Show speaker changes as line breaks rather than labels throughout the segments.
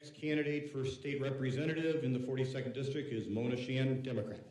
Next candidate for state representative in the 42nd District is Mona Shan, Democrat.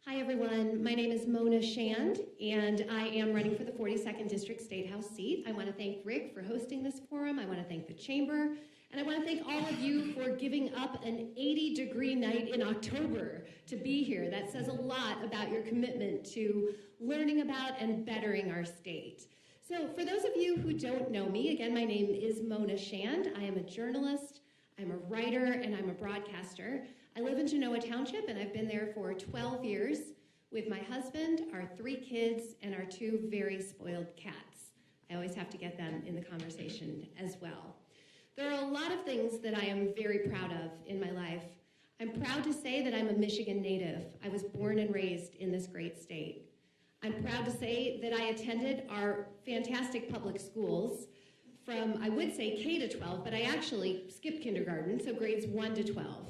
Hi everyone, my name is Mona Shand and I am running for the 42nd District State House seat. I want to thank Rick for hosting this forum, I want to thank the Chamber, and I want to thank all of you for giving up an 80-degree night in October to be here. That says a lot about your commitment to learning about and bettering our state. So for those of you who don't know me, again, my name is Mona Shand. I am a journalist, I'm a writer, and I'm a broadcaster. I live in Genoa Township, and I've been there for 12 years with my husband, our 3 kids, and our 2 very spoiled cats. I always have to get them in the conversation as well. There are a lot of things that I am very proud of in my life. I'm proud to say that I'm a Michigan native. I was born and raised in this great state. I'm proud to say that I attended our fantastic public schools from, I would say K to 12, but I actually skipped kindergarten, so grades 1 to 12.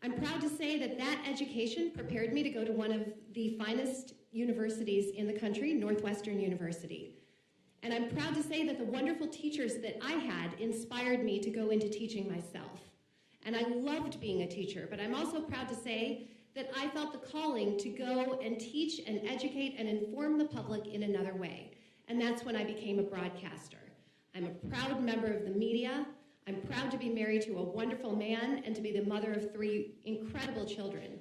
I'm proud to say that that education prepared me to go to one of the finest universities in the country, Northwestern University. And I'm proud to say that the wonderful teachers that I had inspired me to go into teaching myself. And I loved being a teacher, but I'm also proud to say that I felt the calling to go and teach and educate and inform the public in another way. And that's when I became a broadcaster. I'm a proud member of the media. I'm proud to be married to a wonderful man and to be the mother of 3 incredible children.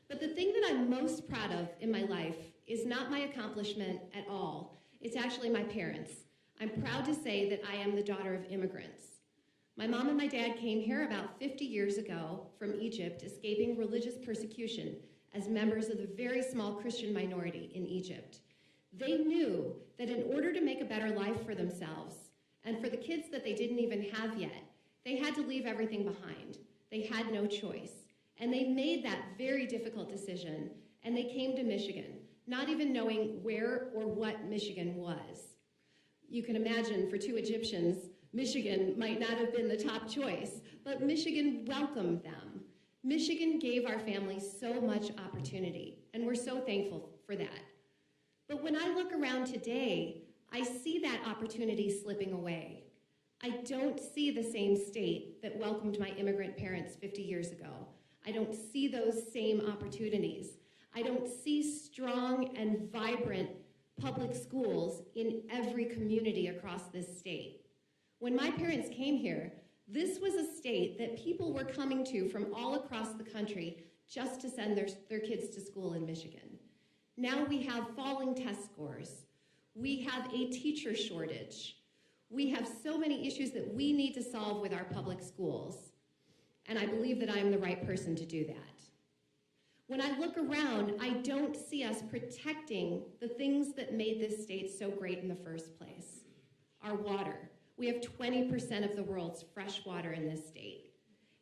But the thing that I'm most proud of in my life is not my accomplishment at all. It's actually my parents. I'm proud to say that I am the daughter of immigrants. My mom and my dad came here about 50 years ago from Egypt, escaping religious persecution as members of the very small Christian minority in Egypt. They knew that in order to make a better life for themselves, and for the kids that they didn't even have yet, they had to leave everything behind. They had no choice. And they made that very difficult decision, and they came to Michigan, not even knowing where or what Michigan was. You can imagine for 2 Egyptians, Michigan might not have been the top choice, but Michigan welcomed them. Michigan gave our family so much opportunity, and we're so thankful for that. But when I look around today, I see that opportunity slipping away. I don't see the same state that welcomed my immigrant parents 50 years ago. I don't see those same opportunities. I don't see strong and vibrant public schools in every community across this state. When my parents came here, this was a state that people were coming to from all across the country just to send their kids to school in Michigan. Now we have falling test scores. We have a teacher shortage. We have so many issues that we need to solve with our public schools. And I believe that I'm the right person to do that. When I look around, I don't see us protecting the things that made this state so great in the first place. Our water. We have 20% of the world's fresh water in this state.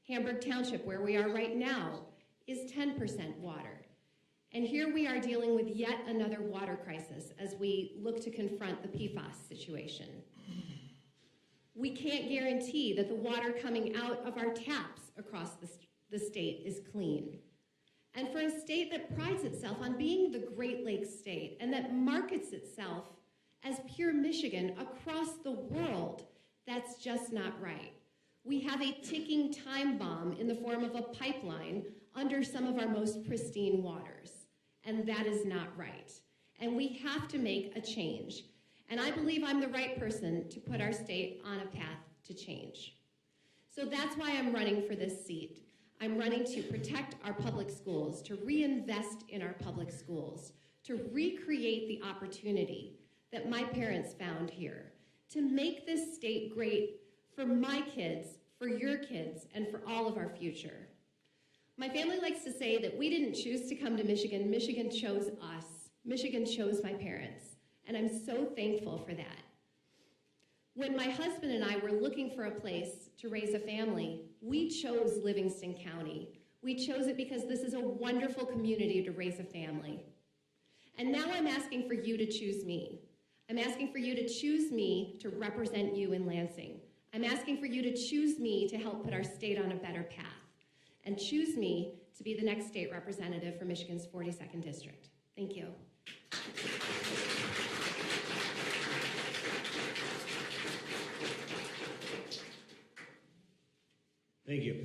Hamburg Township, where we are right now, is 10% water. And here we are dealing with yet another water crisis as we look to confront the PFAS situation. We can't guarantee that the water coming out of our taps across the state is clean. And for a state that prides itself on being the Great Lakes state and that markets itself as pure Michigan across the world, that's just not right. We have a ticking time bomb in the form of a pipeline under some of our most pristine waters. And that is not right. And we have to make a change. And I believe I'm the right person to put our state on a path to change. So that's why I'm running for this seat. I'm running to protect our public schools, to reinvest in our public schools, to recreate the opportunity that my parents found here, to make this state great for my kids, for your kids, and for all of our future. My family likes to say that we didn't choose to come to Michigan. Michigan chose us. Michigan chose my parents. And I'm so thankful for that. When my husband and I were looking for a place to raise a family, we chose Livingston County. We chose it because this is a wonderful community to raise a family. And now I'm asking for you to choose me. I'm asking for you to choose me to represent you in Lansing. I'm asking for you to choose me to help put our state on a better path. And choose me to be the next state representative for Michigan's 42nd District. Thank you.
Thank you.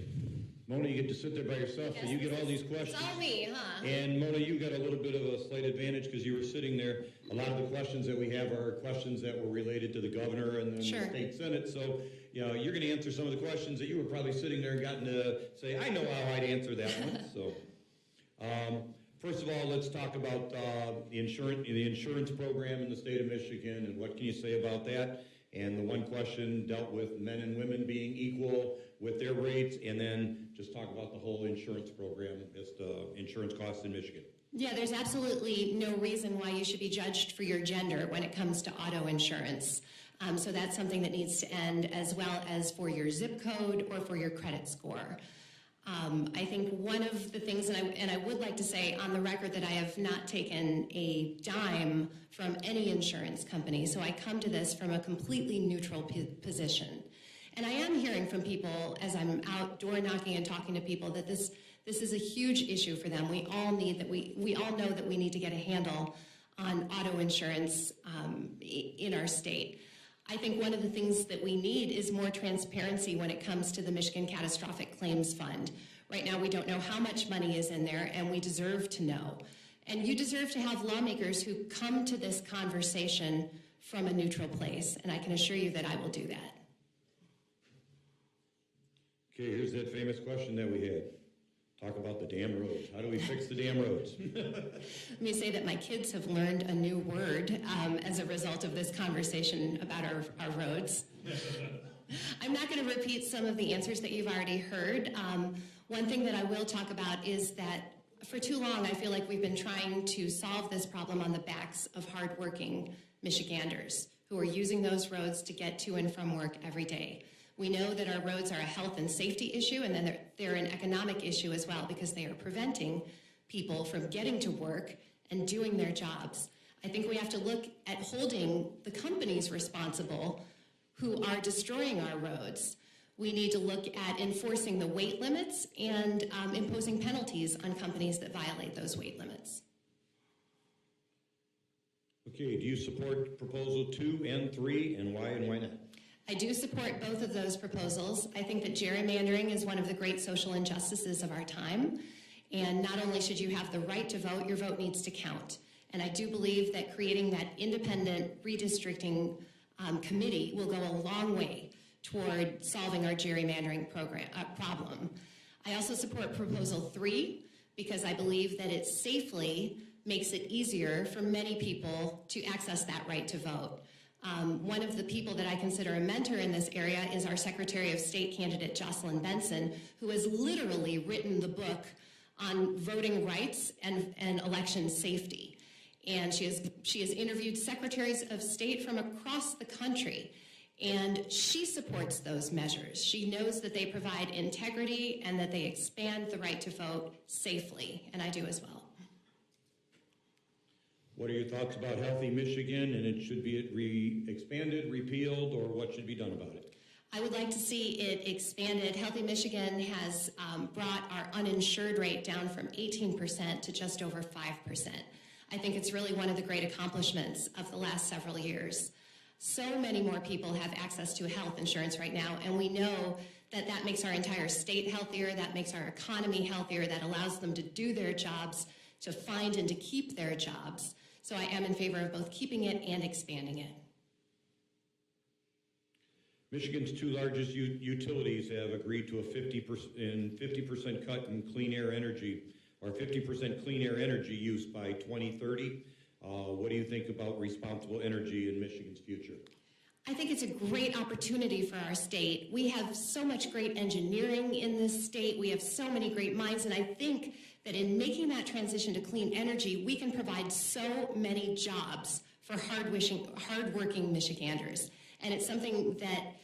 Mona, you get to sit there by yourself, so you get all these questions.
It's all me, huh?
And Mona, you got a little bit of a slight advantage because you were sitting there. A lot of the questions that we have are questions that were related to the governor and then
Sure.
the state senate. So, you know, you're going to answer some of the questions that you were probably sitting there and gotten to say, I know how I'd answer that one. So, first of all, let's talk about the insurance program in the state of Michigan and what can you say about that? And the one question dealt with men and women being equal with their rates, and then just talk about the whole insurance program as to insurance costs in Michigan.
Yeah, there's absolutely no reason why you should be judged for your gender when it comes to auto insurance. So that's something that needs to end, as well as for your zip code or for your credit score. I think one of the things, and I would like to say on the record that I have not taken a dime from any insurance company, so I come to this from a completely neutral position. And I am hearing from people as I'm out door knocking and talking to people that this is a huge issue for them. We all know that we need to get a handle on auto insurance in our state. I think one of the things that we need is more transparency when it comes to the Michigan Catastrophic Claims Fund. Right now we don't know how much money is in there, and we deserve to know. And you deserve to have lawmakers who come to this conversation from a neutral place, and I can assure you that I will do that.
Okay, here's that famous question that we had. Talk about the damn roads. How do we fix the damn roads?
Let me say that my kids have learned a new word as a result of this conversation about our roads. I'm not going to repeat some of the answers that you've already heard. One thing that I will talk about is that for too long I feel like we've been trying to solve this problem on the backs of hardworking Michiganders who are using those roads to get to and from work every day. We know that our roads are a health and safety issue, and then they're an economic issue as well because they are preventing people from getting to work and doing their jobs. I think we have to look at holding the companies responsible who are destroying our roads. We need to look at enforcing the weight limits and imposing penalties on companies that violate those weight limits.
Okay, do you support proposal 2 and 3, and why not?
I do support both of those proposals. I think that gerrymandering is one of the great social injustices of our time. And not only should you have the right to vote, your vote needs to count. And I do believe that creating that independent redistricting committee will go a long way toward solving our gerrymandering problem. I also support proposal 3 because I believe that it safely makes it easier for many people to access that right to vote. One of the people that I consider a mentor in this area is our Secretary of State candidate, Jocelyn Benson, who has literally written the book on voting rights and election safety. And she has interviewed secretaries of state from across the country, and she supports those measures. She knows that they provide integrity and that they expand the right to vote safely, and I do as well.
What are your thoughts about Healthy Michigan, and it should be expanded, repealed, or what should be done about it?
I would like to see it expanded. Healthy Michigan has brought our uninsured rate down from 18% to just over 5%. I think it's really one of the great accomplishments of the last several years. So many more people have access to health insurance right now, and we know that that makes our entire state healthier, that makes our economy healthier, that allows them to do their jobs, to find and to keep their jobs. So I am in favor of both keeping it and expanding it.
Michigan's 2 largest utilities have agreed to a 50% cut in clean air energy, or 50% clean air energy use by 2030. What do you think about responsible energy in Michigan's future?
I think it's a great opportunity for our state. We have so much great engineering in this state. We have so many great minds, and I think that in making that transition to clean energy, we can provide so many jobs for hardworking Michiganders. And it's something that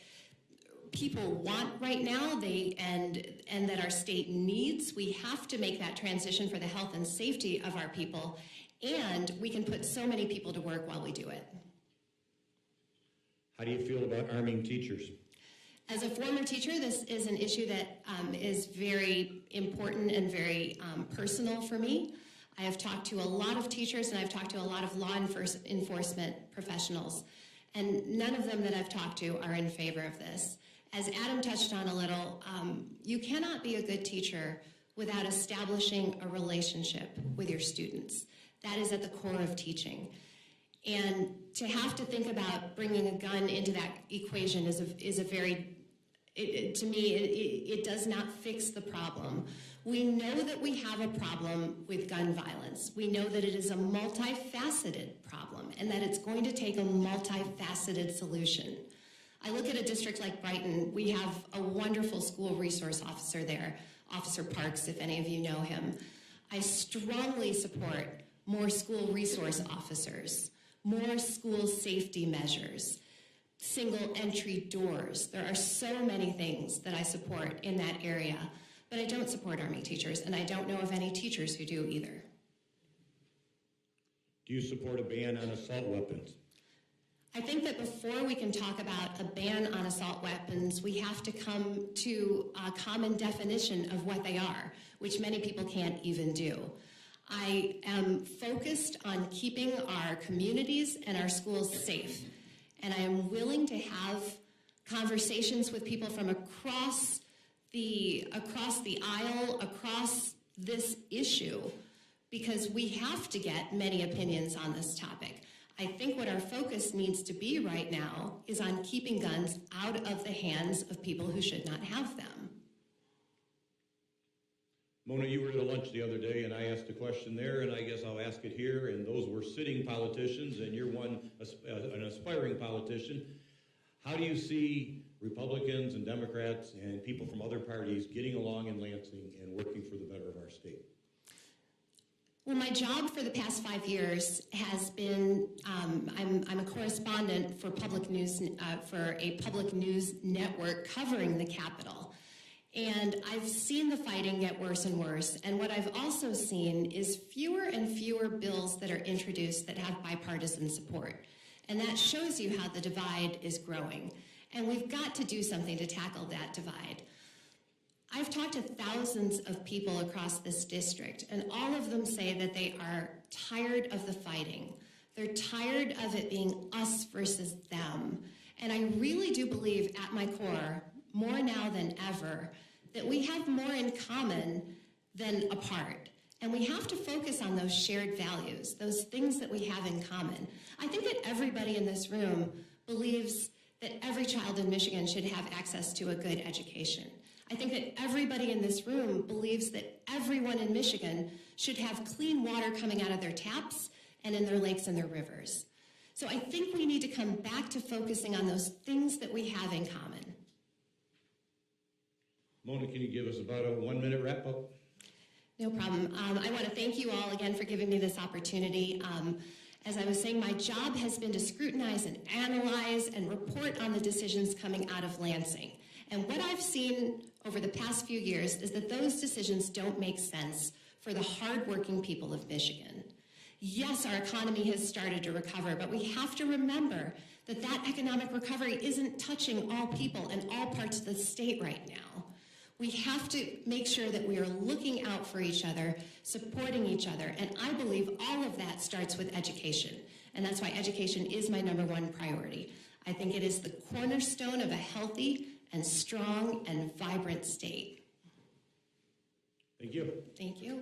people want right now, and that our state needs. We have to make that transition for the health and safety of our people, and we can put so many people to work while we do it.
How do you feel about arming teachers?
As a former teacher, this is an issue that is very important and very personal for me. I have talked to a lot of teachers, and I've talked to a lot of law enforcement professionals, and none of them that I've talked to are in favor of this. as Adam touched on a little, you cannot be a good teacher without establishing a relationship with your students. That is at the core of teaching. And to have to think about bringing a gun into that equation is a very, to me, it does not fix the problem. We know that we have a problem with gun violence. We know that it is a multifaceted problem and that it's going to take a multifaceted solution. I look at a district like Brighton. We have a wonderful school resource officer there, Officer Parks, if any of you know him. I strongly support more school resource officers, more school safety measures, single entry doors. There are so many things that I support in that area, but I don't support Army teachers, and I don't know of any teachers who do either.
Do you support a ban on assault weapons?
I think that before we can talk about a ban on assault weapons, we have to come to a common definition of what they are, which many people can't even do. I am focused on keeping our communities and our schools safe, and I am willing to have conversations with people from across the aisle, across this issue, because we have to get many opinions on this topic. I think what our focus needs to be right now is on keeping guns out of the hands of people who should not have them.
Mona, you were at a lunch the other day, and I asked a question there, and I guess I'll ask it here, and those were sitting politicians, and you're an aspiring politician. How do you see Republicans and Democrats and people from other parties getting along in Lansing and working for the better of our state?
Well, my job for the past 5 years has been, I'm a correspondent for public news, for a public news network covering the Capitol. And I've seen the fighting get worse and worse. And what I've also seen is fewer and fewer bills that are introduced that have bipartisan support. And that shows you how the divide is growing. And we've got to do something to tackle that divide. I've talked to thousands of people across this district, and all of them say that they are tired of the fighting. They're tired of it being us versus them. And I really do believe at my core, more now than ever, that we have more in common than apart. And we have to focus on those shared values, those things that we have in common. I think that everybody in this room believes that every child in Michigan should have access to a good education. I think that everybody in this room believes that everyone in Michigan should have clean water coming out of their taps and in their lakes and their rivers. So I think we need to come back to focusing on those things that we have in common.
Mona, can you give us about a 1-minute wrap-up?
No problem. I want to thank you all again for giving me this opportunity. As I was saying, my job has been to scrutinize and analyze and report on the decisions coming out of Lansing. And what I've seen over the past few years is that those decisions don't make sense for the hardworking people of Michigan. Yes, our economy has started to recover, but we have to remember that that economic recovery isn't touching all people in all parts of the state right now. We have to make sure that we are looking out for each other, supporting each other, and I believe all of that starts with education. And that's why education is my #1 priority. I think it is the cornerstone of a healthy and strong and vibrant state.
Thank you.
Thank you.